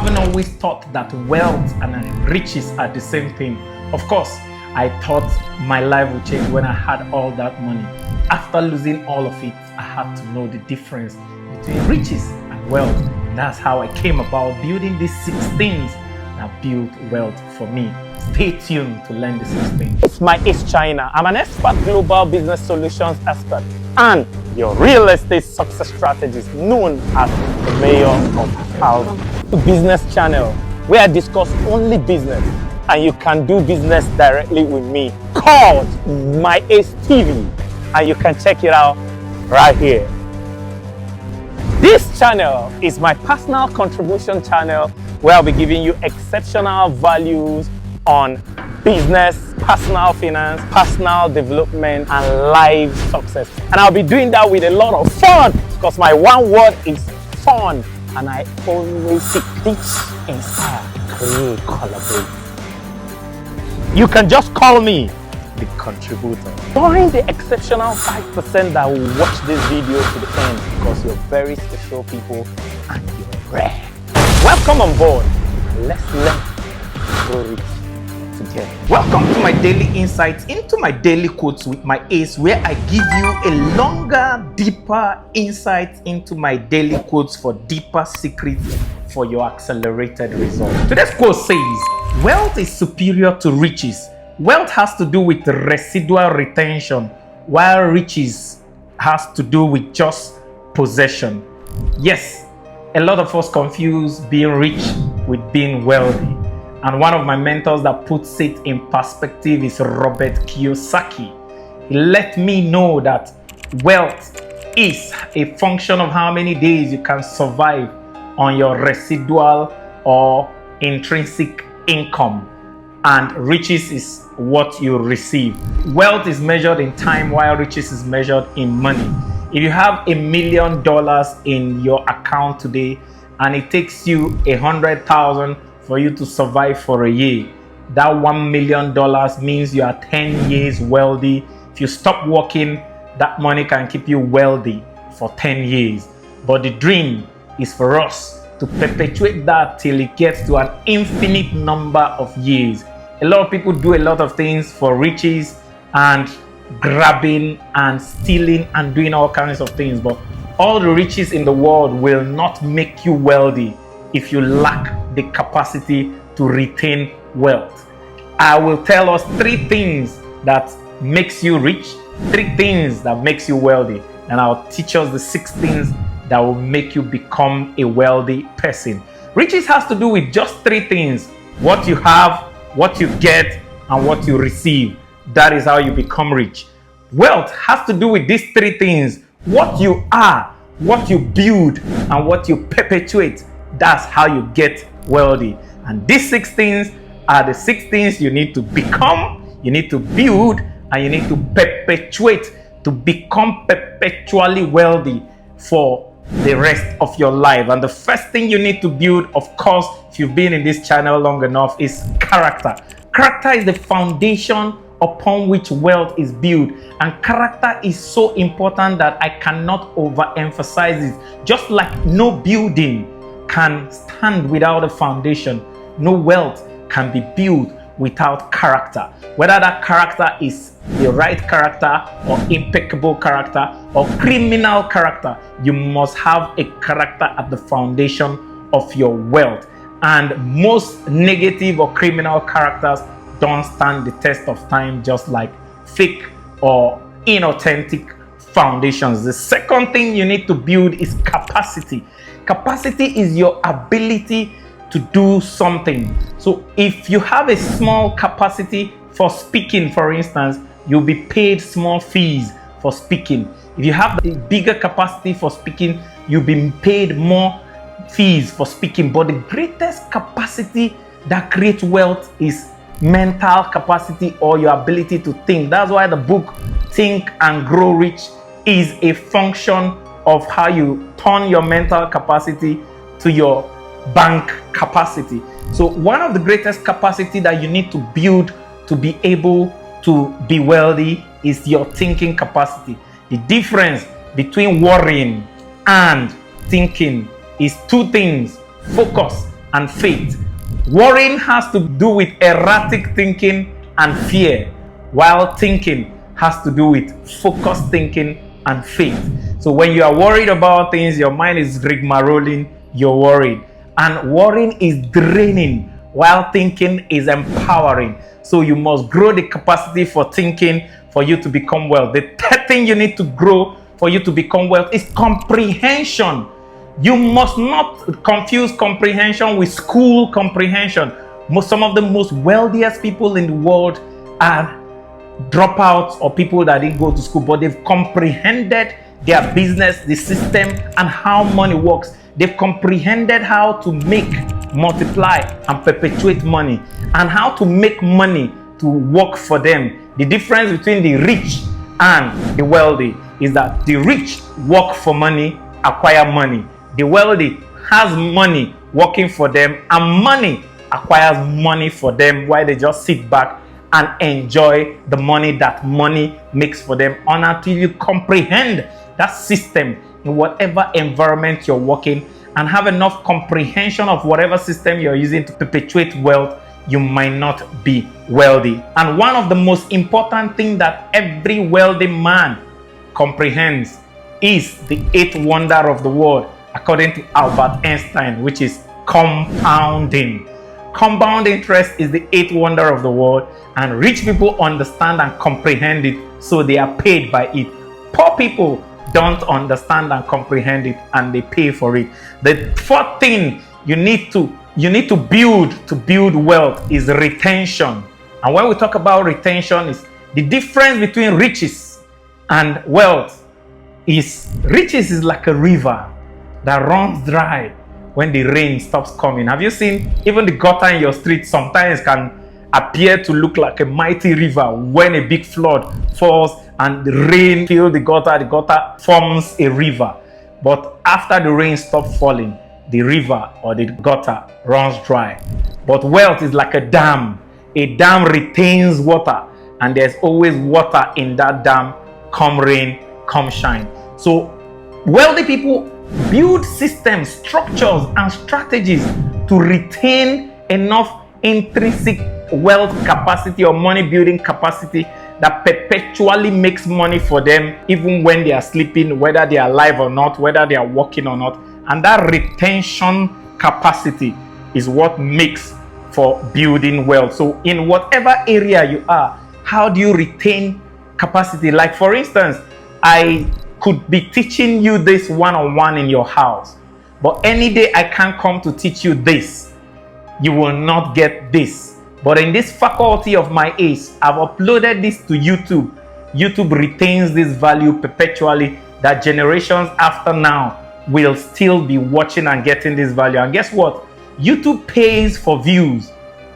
haven't always thought that wealth and riches are the same thing. Of course, I thought my life would change when I had all that money. After losing all of it, I had to know the difference between riches and wealth. That's how I came about building these 6 things that build wealth for me. Stay tuned to learn the 6 things. It's my East China. I'm an expert global business solutions expert and your real estate success strategist known as the mayor of thousands. Business channel where I discuss only business and you can do business directly with me called My Ace TV, and you can check it out right here. This channel is my personal contribution channel where I'll be giving you exceptional values on business, personal finance, personal development, and life success. And I'll be doing that with a lot of fun because my one word is fun. And I always seek, teach, inspire, create, collaborate. You can just call me the contributor. Join the exceptional 5% that will watch this video to the end because you're very special people and you're rare. Welcome on board. Let's learn to grow rich together. Welcome to my daily insights into my daily quotes with my ace, where I give you a longer, deeper insight into my daily quotes for deeper secrets for your accelerated results. Today's quote says, wealth is superior to riches. Wealth has to do with residual retention, while riches has to do with just possession. Yes, a lot of us confuse being rich with being wealthy. And one of my mentors that puts it in perspective is Robert Kiyosaki. He let me know that wealth is a function of how many days you can survive on your residual or intrinsic income. And riches is what you receive. Wealth is measured in time while riches is measured in money. If you have $1 million in your account today and it takes you 100,000 for you to survive for a year, that $1 million means you are 10 years wealthy. If you stop working, that money can keep you wealthy for 10 years. But the dream is for us to perpetuate that till it gets to an infinite number of years. A lot of people do a lot of things for riches and grabbing and stealing and doing all kinds of things, but all the riches in the world will not make you wealthy if you lack the capacity to retain wealth. I will tell us 3 things that makes you rich, 3 things that makes you wealthy, and I'll teach us the 6 things that will make you become a wealthy person. Riches has to do with just 3 things: what you have, what you get, and what you receive. That is how you become rich. Wealth has to do with these 3 things: what you are, what you build, and what you perpetuate. That's how you get wealthy. And these 6 things are the 6 things you need to become, you need to build, and you need to perpetuate to become perpetually wealthy for the rest of your life. And the first thing you need to build, of course, if you've been in this channel long enough, is character. Character is the foundation upon which wealth is built, and character is so important that I cannot overemphasize it. Just like no building can stand without a foundation, no wealth can be built without character. Whether that character is the right character or impeccable character or criminal character, you must have a character at the foundation of your wealth. And most negative or criminal characters don't stand the test of time, just like fake or inauthentic foundations. The second thing you need to build is capacity. Capacity is your ability to do something. So if you have a small capacity for speaking, for instance, you'll be paid small fees for speaking. If you have a bigger capacity for speaking, you'll be paid more fees for speaking. But the greatest capacity that creates wealth is mental capacity, or your ability to think. That's why the book Think and Grow Rich is a function of how you turn your mental capacity to your bank capacity. So one of the greatest capacity that you need to build to be able to be wealthy is your thinking capacity. The difference between worrying and thinking is 2 things: focus and faith. Worrying has to do with erratic thinking and fear, while thinking has to do with focused thinking and faith. So when you are worried about things, your mind is rigmaroling, you're worried. And worrying is draining, while thinking is empowering. So you must grow the capacity for thinking for you to become wealth. The third thing you need to grow for you to become wealth is comprehension. You must not confuse comprehension with school comprehension. Some of the most wealthiest people in the world are dropouts or people that didn't go to school, but they've comprehended their business, the system, and how money works. They've comprehended how to make, multiply, and perpetuate money, and how to make money to work for them. The difference between the rich and the wealthy is that the rich work for money, acquire money. The wealthy has money working for them, and money acquires money for them, while they just sit back and enjoy the money that money makes for them. Until you comprehend that system in whatever environment you're working and have enough comprehension of whatever system you're using to perpetuate wealth, you might not be wealthy. And one of the most important things that every wealthy man comprehends is the eighth wonder of the world, according to Albert Einstein, which is compounding. Compound interest is the eighth wonder of the world, and rich people understand and comprehend it, so they are paid by it. Poor people don't understand and comprehend it, and they pay for it. The fourth thing you need to build wealth is retention. And when we talk about retention, is the difference between riches and wealth. Riches is like a river that runs dry when the rain stops coming. Have you seen even the gutter in your street sometimes can appear to look like a mighty river when a big flood falls and the rain fills the gutter forms a river. But after the rain stops falling, the river or the gutter runs dry. But wealth is like a dam. A dam retains water, and there's always water in that dam, come rain, come shine. So wealthy people build systems, structures, and strategies to retain enough intrinsic wealth capacity or money building capacity that perpetually makes money for them, even when they are sleeping, whether they are alive or not, whether they are working or not. And that retention capacity is what makes for building wealth. So in whatever area you are, how do you retain capacity? Like for instance, I could be teaching you this one-on-one in your house, but any day I can't come to teach you this, you will not get this. But in this faculty of my ACE, I've uploaded this to YouTube. YouTube retains this value perpetually, that generations after now will still be watching and getting this value. And guess what? YouTube pays for views.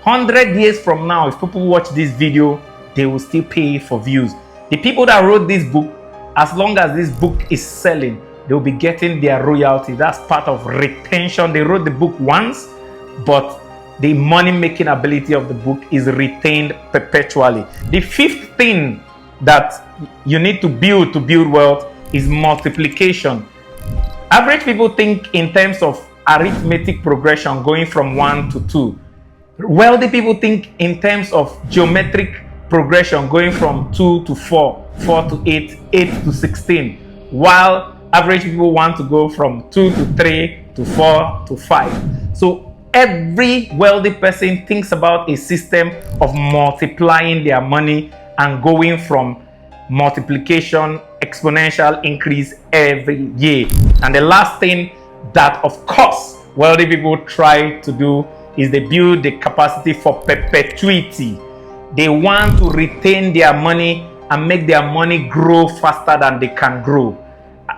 100 years from now, if people watch this video, they will still pay for views. The people that wrote this book, as long as this book is selling, they'll be getting their royalty. That's part of retention. They wrote the book once, but the money-making ability of the book is retained perpetually. The fifth thing that you need to build wealth is multiplication. Average people think in terms of arithmetic progression, going from 1 to 2. Wealthy people think in terms of geometric progression, going from 2 to 4, 4 to 8, 8 to 16, while average people want to go from 2 to 3 to 4 to 5. So every wealthy person thinks about a system of multiplying their money and going from multiplication, exponential increase every year. And the last thing that, of course, wealthy people try to do is they build the capacity for perpetuity. They want to retain their money and make their money grow faster than they can grow.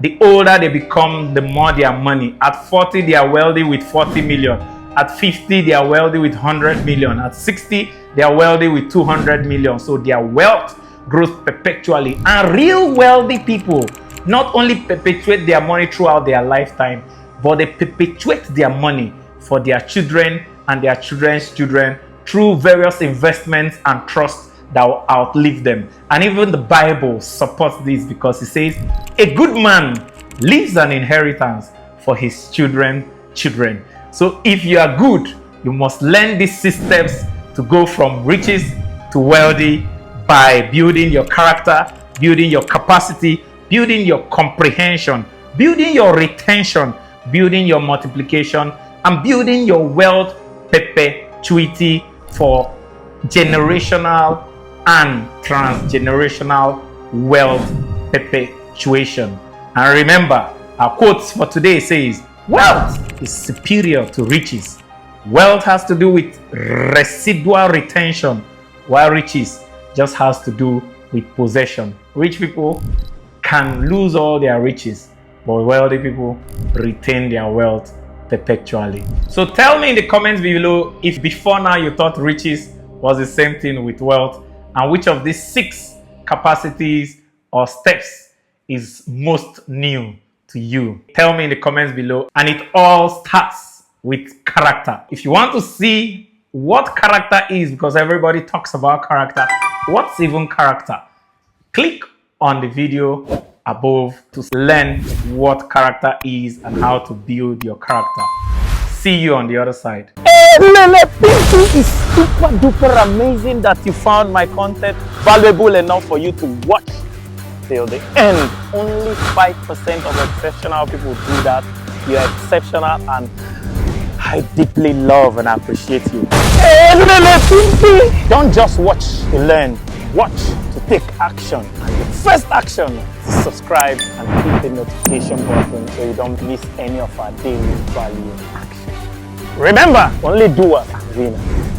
The older they become, the more their money. At 40, they are wealthy with 40 million. At 50, they are wealthy with 100 million. At 60, they are wealthy with 200 million. So their wealth grows perpetually. And real wealthy people not only perpetuate their money throughout their lifetime, but they perpetuate their money for their children and their children's children through various investments and trusts that will outlive them. And even the Bible supports this, because it says, a good man leaves an inheritance for his children. So if you are good, you must learn these systems to go from riches to wealthy by building your character, building your capacity, building your comprehension, building your retention, building your multiplication, and building your wealth perpetuity for generational and transgenerational wealth perpetuation. And remember, our quotes for today says, wealth is superior to riches. Wealth has to do with residual retention, while riches just has to do with possession. Rich people can lose all their riches, but wealthy people retain their wealth perpetually. So tell me in the comments below if before now you thought riches was the same thing with wealth, and which of these 6 capacities or steps is most new to you. Tell me in the comments below, and it all starts with character. If you want to see what character is, because everybody talks about character, what's even character? Click on the video above to learn what character is and how to build your character. See you on the other side. Hey, Lele, it is super duper amazing that you found my content valuable enough for you to watch till the end. Only 5% of exceptional people do that. You're exceptional, and I deeply love and appreciate you. Hey, Lele, don't just watch to learn. Watch to take action. And the first action is subscribe and hit the notification button so you don't miss any of our daily value action. Remember, only doers are winners.